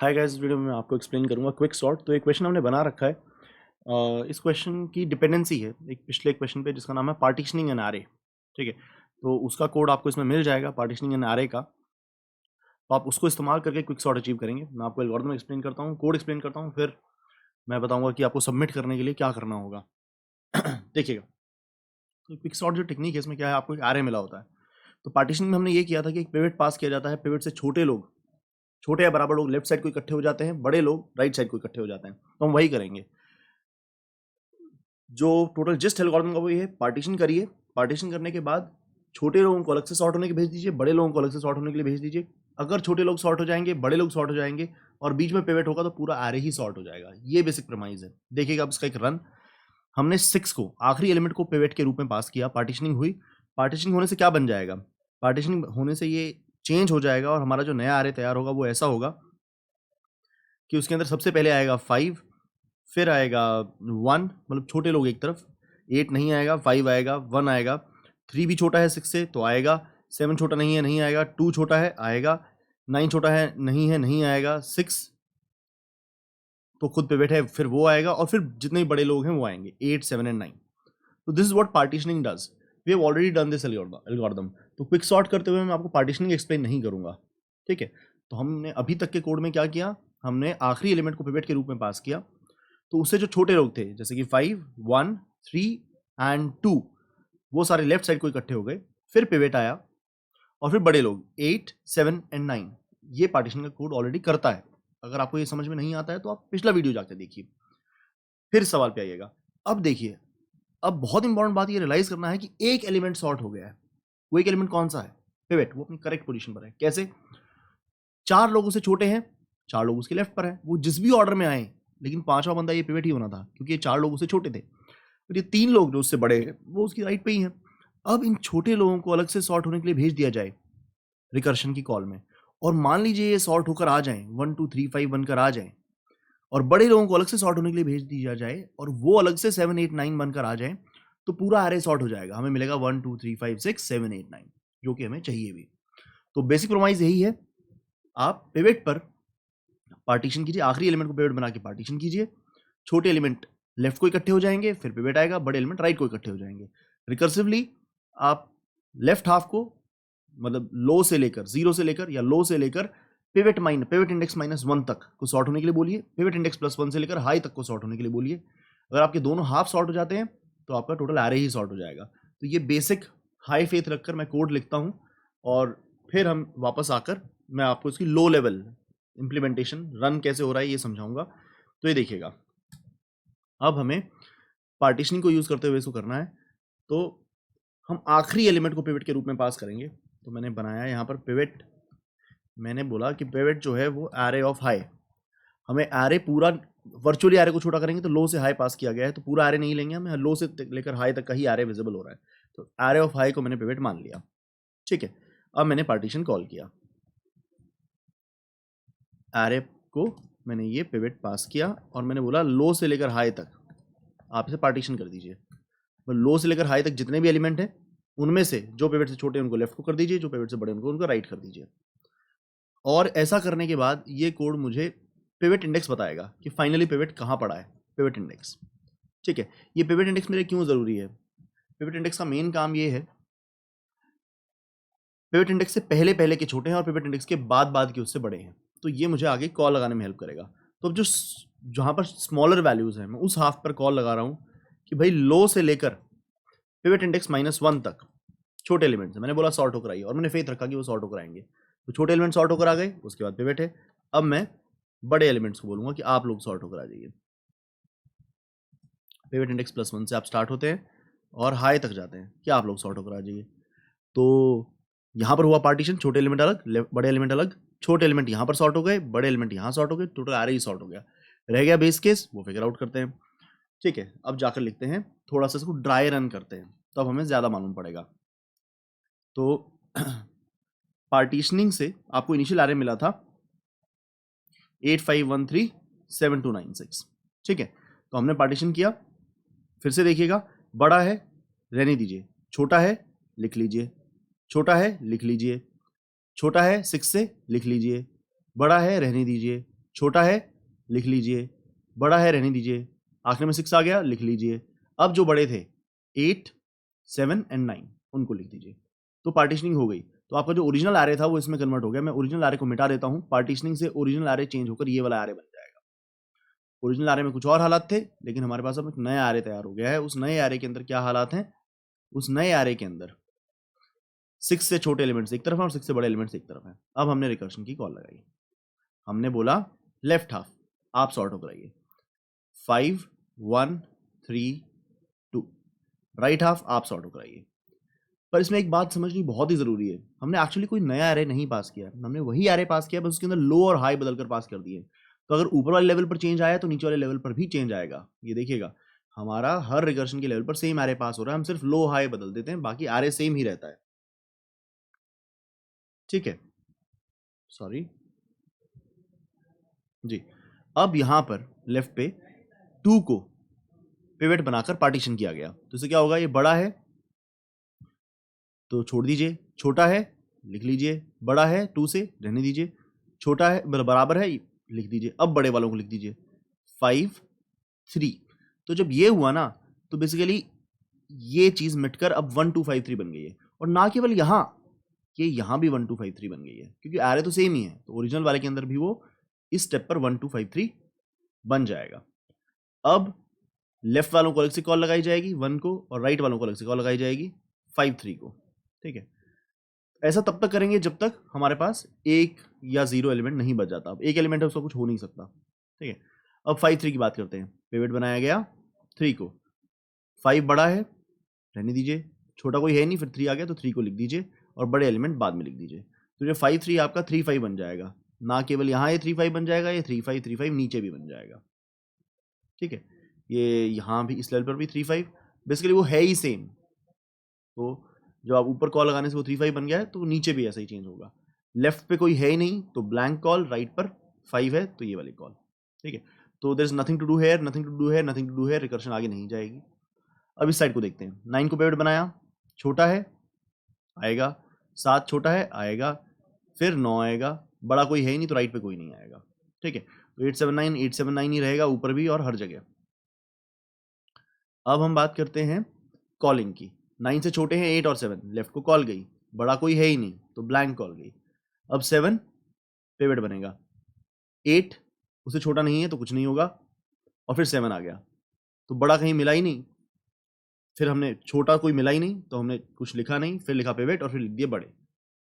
Hi guys, video में मैं आपको एक्सप्लेन करूंगा क्विक सॉर्ट। तो एक क्वेश्चन हमने बना रखा है। इस क्वेश्चन की डिपेंडेंसी है एक पिछले क्वेश्चन पे जिसका नाम है पार्टीशनिंग एन आरे। ठीक है, तो उसका कोड आपको इसमें मिल जाएगा पार्टीशनिंग एन आरे का। तो आप उसको इस्तेमाल करके क्विक सॉर्ट अचीव करेंगे। मैं आपको एल्गोरिथम एक्सप्लेन करता हूँ, कोड एक्सप्लेन करता हूँ, फिर मैं बताऊंगा कि आपको सबमिट करने के लिए क्या करना होगा। देखिएगा, तो क्विक सॉर्ट जो टेक्निक है इसमें क्या है, आपको एक आरे मिला होता है। तो पार्टीशनिंग में हमने ये किया था कि एक पिवट पास किया जाता है। पिवट से छोटे या बराबर लोग लेफ्ट साइड को इकट्ठे हो जाते हैं, बड़े लोग राइट साइड को इकट्ठे हो जाते हैं। तो हम वही करेंगे। जो टोटल जिस्ट एल्गोरिथम का वो ये है, पार्टीशन करिए। पार्टीशन करने के बाद छोटे लोगों को अलग से सॉर्ट होने के भेज दीजिए, बड़े लोगों को अलग से सॉर्ट होने के लिए भेज दीजिए। अगर छोटे लोग सॉर्ट हो जाएंगे, बड़े लोग सॉर्ट हो जाएंगे और बीच में पिवट होगा तो पूरा आरे ही सॉर्ट हो जाएगा। ये बेसिक प्रमाइज है। देखिएगा अब इसका एक रन। हमने 6 को आखिरी एलिमेंट को पिवट के रूप में पास किया, पार्टीशनिंग हुई। पार्टीशनिंग होने से क्या बन जाएगा, पार्टीशनिंग होने से ये चेंज हो जाएगा और हमारा जो नया आरे तैयार होगा वो ऐसा होगा कि उसके अंदर सबसे पहले आएगा 5, फिर आएगा 1, मतलब छोटे लोग एक तरफ, 8 नहीं आएगा, 5 आएगा, 1 आएगा, 3 भी छोटा है 6 से तो आएगा, 7 छोटा नहीं है, नहीं आएगा, 2 छोटा है आएगा, 9 छोटा है, नहीं आएगा, 6 तो खुद पिवट है, फिर वो आएगा और फिर जितने भी बड़े लोग हैं वो आएंगे, 8, 7 एंड 9। तो this is what partitioning does. We have already done this algorithm. तो क्विक सॉर्ट करते हुए मैं आपको पार्टीशनिंग एक्सप्लेन नहीं करूंगा। ठीक है, तो हमने अभी तक के कोड में क्या किया, हमने आखिरी एलिमेंट को पिवट के रूप में पास किया। तो उससे जो छोटे लोग थे जैसे कि 5, 1, 3 एंड 2, वो सारे लेफ्ट साइड को इकट्ठे हो गए। फिर पिवट आया और फिर बड़े लोग 8, 7 एंड 9। ये पार्टीशन का कोड ऑलरेडी करता है। अगर आपको ये समझ में नहीं आता है तो आप पिछला वीडियो जाकर देखिए। फिर सवाल पे आइएगा। अब देखिए, अब बहुत इंपॉर्टेंट बात ये रियलाइज करना है कि एक एलिमेंट सॉर्ट हो गया है। वो एक एलिमेंट कौन सा है, पिवट, वो अपनी करेक्ट पोजीशन पर है। कैसे, 4 लोग उससे छोटे हैं, 4 लोग उसके लेफ्ट पर है, वो जिस भी ऑर्डर में आए, लेकिन 5वां बंदा ये पिवट ही होना था क्योंकि ये 4 लोग उससे छोटे थे। और ये 3 लोग जो उससे बड़े हैं वो उसकी राइट पे ही हैं। अब इन छोटे लोगों को अलग से सॉर्ट होने के लिए भेज दिया जाए रिकर्शन की कॉल में, और मान लीजिए ये सॉर्ट होकर आ जाए, 1 2 3 5 बनकर आ जाए, और बड़े लोगों को अलग से सॉर्ट होने के लिए भेज दिया जाए और वो अलग से 7 8 9 बनकर आ जाए, तो पूरा एरे सॉर्ट हो जाएगा। हमें मिलेगा 1 2 3 5 6 7 8 9, जो कि हमें चाहिए भी। तो बेसिक प्रोमाइज यही है, आप पिवट पर पार्टीशन कीजिए, आखिरी एलिमेंट को पिवट बना के पार्टीशन कीजिए। छोटे एलिमेंट लेफ्ट को इकट्ठे हो जाएंगे, फिर पिवट आएगा, बड़े एलिमेंट राइट को इकट्ठे हो जाएंगे। रिकर्सिवली आप लेफ्ट हाफ को, मतलब लो से लेकर, जीरो से लेकर या लो से लेकर पिवट इंडेक्स -1 तक को सॉर्ट होने के लिए बोलिए, पिवट इंडेक्स +1 से लेकर हाई तक को सॉर्ट होने के लिए बोलिए। अगर आपके दोनों हाफ सॉर्ट हो जाते हैं तो आपका टोटल एरे ही सॉर्ट हो जाएगा। तो ये बेसिक हाई फेथ रखकर मैं कोड लिखता हूँ और फिर हम वापस आकर मैं आपको इसकी लो लेवल इंप्लीमेंटेशन रन कैसे हो रहा है ये समझाऊंगा। तो ये देखिएगा, अब हमें पार्टीशनिंग को यूज करते हुए इसको करना है। तो हम आखिरी एलिमेंट को पिवट के रूप में पास करेंगे। तो मैंने बनाया यहाँ पर पिवट, मैंने बोला कि पिवट जो है वो एरे ऑफ हाई। हमें एरे पूरा, वर्चुअली एरे को छोटा करेंगे तो लो से हाई पास किया गया है, तो पूरा एरे नहीं लेंगे, हमें लो से लेकर हाई तक का ही एरे विजिबल हो रहा है। तो एरे ऑफ हाई को मैंने पिवट मान लिया। ठीक है, अब मैंने पार्टीशन कॉल किया, एरे को मैंने ये पिवट पास किया और मैंने बोला लो से लेकर हाई तक आप इसे पार्टीशन कर दीजिए। लो से लेकर हाई तक जितने भी एलिमेंट हैं उनमें से जो पिवट से छोटे उनको लेफ्ट को कर दीजिए, जो पिवट से बड़े उनको राइट कर दीजिए। और ऐसा करने के बाद ये कोड मुझे पिवट इंडेक्स बताएगा कि फाइनली पिवट कहाँ पड़ा है, पिवट इंडेक्स। ठीक है, ये पिवट इंडेक्स मेरे क्यों जरूरी है, पिवट इंडेक्स का मेन काम ये है, पिवट इंडेक्स से पहले पहले के छोटे हैं और पिवट इंडेक्स के बाद के उससे बड़े हैं, तो ये मुझे आगे कॉल लगाने में हेल्प करेगा। तो अब जो जहाँ पर स्मॉलर वैल्यूज हैं मैं उस हाफ पर कॉल लगा रहा हूँ कि भाई लो से लेकर पिवट इंडेक्स -1 तक छोटे एलिमेंट्स, मैंने बोला सॉर्ट होकर आइए और मैंने फेथ रखा कि वो सॉर्ट होकर आएंगे। तो छोटे एलिमेंट सॉर्ट होकर आ गए, उसके बाद पिवट है। अब मैं बड़े एलिमेंट्स को बोलूंगा कि आप लोग सॉर्ट होकर आ जाइए। पिवट इंडेक्स +1 से आप स्टार्ट होते हैं और हाई तक जाते हैं कि आप लोग सॉर्ट होकर आ जाइए। तो यहाँ पर हुआ पार्टीशन, छोटे एलिमेंट अलग, बड़े एलिमेंट अलग, छोटे एलिमेंट यहाँ पर सॉर्ट हो गए, बड़े एलिमेंट यहाँ सॉर्ट हो गए, टोटल एरे ही सॉर्ट हो गया। रह गया बेस केस, वो फिगर आउट करते हैं। ठीक है, अब जाकर लिखते हैं, थोड़ा सा इसको ड्राई रन करते हैं तब तो हमें ज़्यादा मालूम पड़ेगा। तो पार्टीशनिंग से आपको इनिशियल एरे मिला था 85137296। ठीक है, तो हमने पार्टीशन किया। फिर से देखिएगा, बड़ा है रहने दीजिए, छोटा है लिख लीजिए, छोटा है लिख लीजिए, छोटा है 6 से लिख लीजिए, बड़ा है रहने दीजिए, छोटा है लिख लीजिए, बड़ा है रहने दीजिए, आखिर में 6 आ गया लिख लीजिए। अब जो बड़े थे 8, 7 एंड 9 उनको लिख दीजिए। तो पार्टीशनिंग हो गई। तो आपका जो ओरिजिनल एरे था वो इसमें कन्वर्ट हो गया। मैं ओरिजिनल एरे को मिटा देता हूँ, पार्टीशनिंग से ओरिजिनल एरे चेंज होकर ये वाला एरे बन जाएगा। ओरिजिनल एरे में कुछ और हालात थे, लेकिन हमारे पास अब एक नया एरे तैयार हो गया है। उस नए एरे के अंदर क्या हालात हैं? उस नए एरे के अंदर 6 से छोटे एलिमेंट्स एक तरफ है और 6 से बड़े एलिमेंट्स एक तरफ है। अब हमने रिकर्शन की कॉल लगाई, हमने बोला लेफ्ट हाफ आप सॉर्ट हो कराइए, 5 1 3 2, राइट हाफ आप सॉर्ट हो कराइए। पर इसमें एक बात समझनी बहुत ही जरूरी है, हमने एक्चुअली कोई नया एरे नहीं पास किया, हमने वही एरे पास किया, बस उसके अंदर लो और हाई बदलकर पास कर दिए। तो अगर ऊपर वाले लेवल पर चेंज आया तो नीचे वाले लेवल पर भी चेंज आएगा। ये देखिएगा हमारा हर रिकर्शन के लेवल पर सेम एरे पास हो रहा है, हम सिर्फ लो हाई बदल देते हैं, बाकी एरे सेम ही रहता है। ठीक है, सॉरी जी। अब यहां पर लेफ्ट पे 2 को पिवट बनाकर पार्टीशन किया गया, तो इससे क्या होगा? ये बड़ा है तो छोड़ दीजिए, छोटा है लिख लीजिए, बड़ा है 2 से रहने दीजिए, छोटा है बराबर है लिख दीजिए। अब बड़े वालों को लिख दीजिए 5 3। तो जब ये हुआ ना तो बेसिकली ये चीज मिटकर अब 1 2 5 3 बन गई है। और ना केवल यहां, ये यहां भी 1 2 5 3 बन गई है, क्योंकि एरे तो सेम ही है। तो ओरिजिनल वाले के अंदर भी वो इस स्टेप पर 1 2 5 3 बन जाएगा। अब लेफ्ट वालों को अलग से कॉल लगाई जाएगी 1 को, और राइट वालों को अलग से कॉल लगाई जाएगी 5 3 को। ठीक है, ऐसा तब तक करेंगे जब तक हमारे पास 1 या 0 एलिमेंट नहीं बच जाता। अब एक एलिमेंट है उसका कुछ हो नहीं सकता। ठीक है, अब 5 3 की बात करते हैं। पिवट बनाया गया 3 को, 5 बड़ा है रहने दीजिए, छोटा कोई है नहीं, फिर 3 आ गया तो 3 को लिख दीजिए और बड़े एलिमेंट बाद में लिख दीजिए। तो ये 5 3 आपका 3 5 बन जाएगा। ना केवल यहाँ ये 3 5 बन जाएगा, ये 3 5 3 5 नीचे भी बन जाएगा। ठीक है, ये यहाँ भी इस लेवल पर भी 3 5, बेसिकली वो है ही सेम। तो जब आप ऊपर कॉल लगाने से वो 3 5 बन गया है तो नीचे भी ऐसा ही चेंज होगा। लेफ्ट पे कोई है ही नहीं तो ब्लैंक कॉल, राइट पर 5 है तो ये वाली कॉल। ठीक है, तो there is nothing to do here, nothing to do here, nothing to do here, recursion आगे नहीं जाएगी। अब इस साइड को देखते हैं। 9 को पिवट बनाया, छोटा है आएगा, 7 छोटा है आएगा, फिर 9 आएगा, बड़ा कोई है ही नहीं तो राइट पे कोई नहीं आएगा। ठीक है, तो 8 7 9 ही रहेगा ऊपर भी और हर जगह। अब हम बात करते हैं कॉलिंग की। 9 से छोटे हैं 8 और 7, लेफ्ट को कॉल गई, बड़ा कोई है ही नहीं तो ब्लैंक कॉल गई। अब 7 पिवट बनेगा, 8 उससे छोटा नहीं है तो कुछ नहीं होगा, और फिर 7 आ गया तो बड़ा कहीं मिला ही नहीं, फिर हमने छोटा कोई मिला ही नहीं तो हमने कुछ लिखा नहीं, फिर लिखा पिवट और फिर लिख दिए बड़े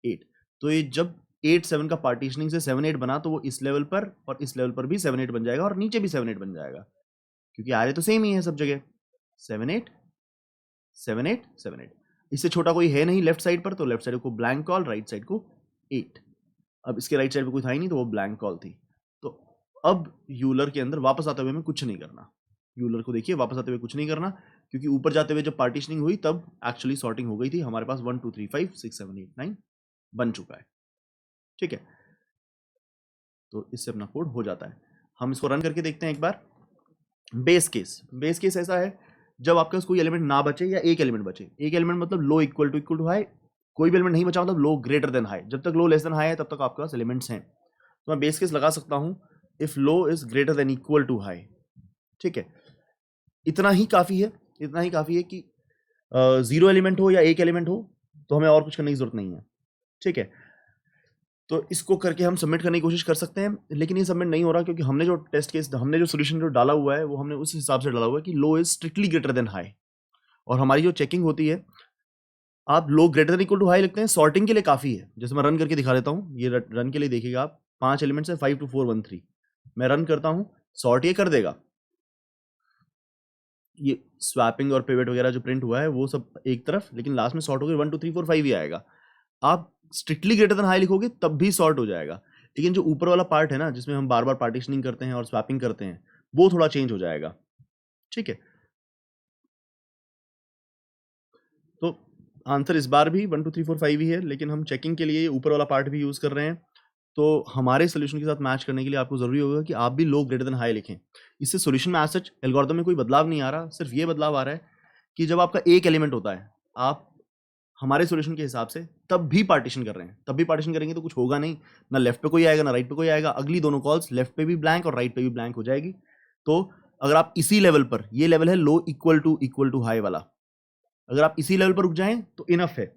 8। तो ये जब 8 7 का पार्टीशनिंग से 7 8 बना तो वो इस लेवल पर और इस लेवल पर भी 7 8 बन जाएगा और नीचे भी 7 8 बन जाएगा, क्योंकि आरे तो सेम ही है सब जगह 7 8 7 8 7 8। इससे छोटा कोई है नहीं लेफ्ट साइड पर, तो लेफ्ट साइड को ब्लैंक कॉल, राइट साइड को 8। अब इसके राइट साइड पे कोई था ही नहीं तो वो ब्लैंक कॉल थी। तो अब यूलर के अंदर वापस आते हुए हमें कुछ नहीं करना, यूलर को देखिए वापस आते हुए कुछ नहीं करना, क्योंकि ऊपर जाते हुए जब पार्टीशनिंग हुई तब एक्चुअली सॉर्टिंग हो गई थी। हमारे पास 1 2 3 5 6 7 8 9 बन चुका है। ठीक है, तो इससे अपना कोड हो जाता है। हम इसको रन करके देखते हैं एक बार। बेस केस ऐसा है जब आपके पास कोई एलिमेंट ना बचे या एक एलिमेंट बचे। एक एलिमेंट मतलब लो इक्वल टू हाई, कोई भी एलिमेंट नहीं बचा मतलब लो ग्रेटर देन हाई। जब तक लो लेस देन हाई है तब तक आपके पास एलिमेंट्स हैं। तो मैं बेस केस लगा सकता हूं if low is greater than equal to high. ठीक है, इतना ही काफी है, इतना ही काफी है कि 0 एलिमेंट हो या एक एलिमेंट हो तो हमें और कुछ करने की जरूरत नहीं है। ठीक है, तो इसको करके हम सबमिट करने की कोशिश कर सकते हैं, लेकिन ये सबमिट नहीं हो रहा क्योंकि हमने जो टेस्ट केस, हमने जो सोल्यूशन जो डाला हुआ है वो हमने उस हिसाब से डाला हुआ है कि low is strictly greater than high. और हमारी जो चेकिंग होती है, आप low greater than equal to high लिखते हैं, सॉर्टिंग के लिए काफी है। जैसे मैं रन करके दिखा देता हूँ, ये रन के लिए देखिएगा आप, 5 एलिमेंट्स है 5 2 4 1 3। मैं रन करता हूँ, सॉर्ट ये कर देगा, ये स्वैपिंग और पिवट वगैरह जो प्रिंट हुआ है वो सब एक तरफ, लेकिन लास्ट में सॉर्ट होकर 1 2 3 4 5 ही आएगा। आप स्ट्रिक्टली ग्रेटर देन हाई लिखोगे तब भी सॉर्ट हो जाएगा, लेकिन जो ऊपर वाला पार्ट है ना जिसमें हम बार बार पार्टीशनिंग करते हैं और स्वैपिंग करते हैं वो थोड़ा चेंज हो जाएगा। ठीक है, तो आंसर इस बार भी 1 2 3 4 5 ही है, लेकिन हम चेकिंग के लिए ऊपर वाला पार्ट भी यूज कर रहे हैं। तो हमारे सोल्यूशन के साथ मैच करने के लिए आपको जरूरी होगा कि आप भी लो ग्रेटर देन हाई लिखें। इससे सोल्यूशन में एज सच एल्गोरिथम में कोई बदलाव नहीं आ रहा, सिर्फ ये बदलाव आ रहा है कि जब आपका एक एलिमेंट होता है, आप हमारे सॉल्यूशन के हिसाब से तब भी पार्टीशन कर रहे हैं, तब भी पार्टीशन करेंगे तो कुछ होगा नहीं, ना लेफ्ट पे कोई आएगा ना राइट पे कोई आएगा, अगली दोनों कॉल्स लेफ्ट पे भी ब्लैंक और राइट पे भी ब्लैंक हो जाएगी। तो अगर आप इसी लेवल पर, ये लेवल है लो इक्वल टू हाई वाला, अगर आप इसी लेवल पर रुक जाएं तो इनफ है।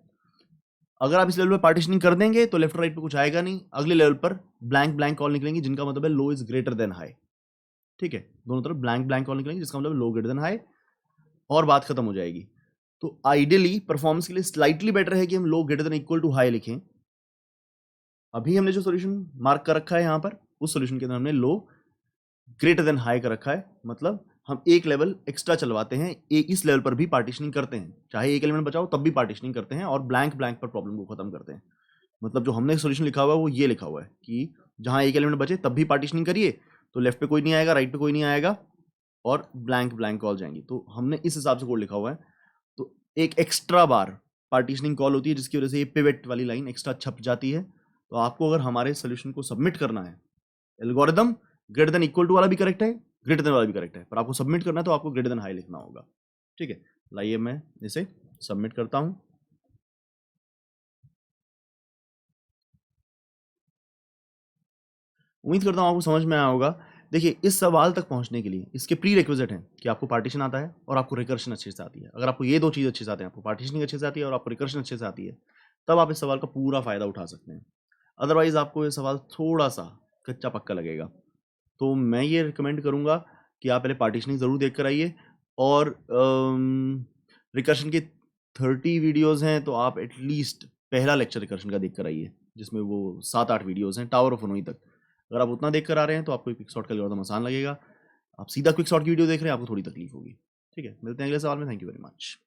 अगर आप इस लेवल पर पार्टीशनिंग कर देंगे तो लेफ्ट राइट पे कुछ आएगा नहीं, अगले लेवल पर ब्लैंक ब्लैंक कॉल निकलेंगी जिनका मतलब है लो इज ग्रेटर देन हाई। ठीक है, दोनों तरफ ब्लैंक ब्लैंक कॉल निकलेंगे जिसका मतलब लो ग्रेटर देन हाई, और बात खत्म हो जाएगी। तो आइडियली परफॉर्मेंस के लिए स्लाइटली बेटर है कि हम low greater than equal to high लिखें। अभी हमने जो सॉल्यूशन मार्क कर रखा है यहाँ पर, उस सॉल्यूशन के अंदर हमने लो ग्रेटर देन हाई कर रखा है, मतलब हम एक लेवल एक्स्ट्रा चलवाते हैं, इस लेवल पर भी पार्टीशनिंग करते हैं, चाहे एक एलिमेंट बचाओ तब भी पार्टीशनिंग करते हैं और ब्लैंक ब्लैंक पर प्रॉब्लम को खत्म करते हैं। मतलब जो हमने सॉल्यूशन लिखा हुआ है वो ये लिखा हुआ है कि जहां एक एलिमेंट बचे तब भी पार्टीशनिंग करिए, तो लेफ्ट पे कोई नहीं आएगा, राइट पे कोई नहीं आएगा और ब्लैंक ब्लैंक कॉल जाएंगी। तो हमने इस हिसाब से कोड लिखा हुआ है। तो एक एक्स्ट्रा बार पार्टीशनिंग कॉल होती है जिसकी वजह से ये पिवट वाली लाइन एक्स्ट्रा छप जाती है। तो आपको अगर हमारे सोल्यूशन को सबमिट करना है, algorithm greater than equal to वाला भी करेक्ट है, ग्रेटर देन वाला भी करेक्ट है, पर आपको सबमिट करना है तो आपको ग्रेटर देन हाई लिखना होगा। ठीक है, लाइए मैं इसे सबमिट करता हूं। उम्मीद करता हूं आपको समझ में आया होगा। देखिए, इस सवाल तक पहुंचने के लिए इसके प्री रिक्विजिट हैं कि आपको पार्टीशन आता है और आपको रिकर्शन अच्छे से आती है। अगर आपको ये दो चीज़ अच्छे से आते हैं, आपको पार्टीशनिंग अच्छे से आती है और आपको रिकर्शन अच्छे से आती है, तब आप इस सवाल का पूरा फायदा उठा सकते हैं। अदरवाइज आपको ये सवाल थोड़ा सा कच्चा पक्का लगेगा। तो मैं ये रिकमेंड करूंगा कि आप पहले पार्टीशनिंग ज़रूर देख कर आइए, और रिकर्शन के 30 वीडियोज़ हैं तो आप एटलीस्ट पहला लेक्चर रिकर्शन का देख कर आइए, जिसमें वो 7-8 वीडियोज़ हैं टावर ऑफ हनोई तक। अगर आप उतना देख कर आ रहे हैं तो आपको क्विक सॉर्ट का एल्गोरिथम आसान लगेगा। आप सीधा क्विक सॉर्ट की वीडियो देख रहे हैं, आपको थोड़ी तकलीफ होगी। ठीक है, मिलते हैं अगले सवाल में। Thank you very much.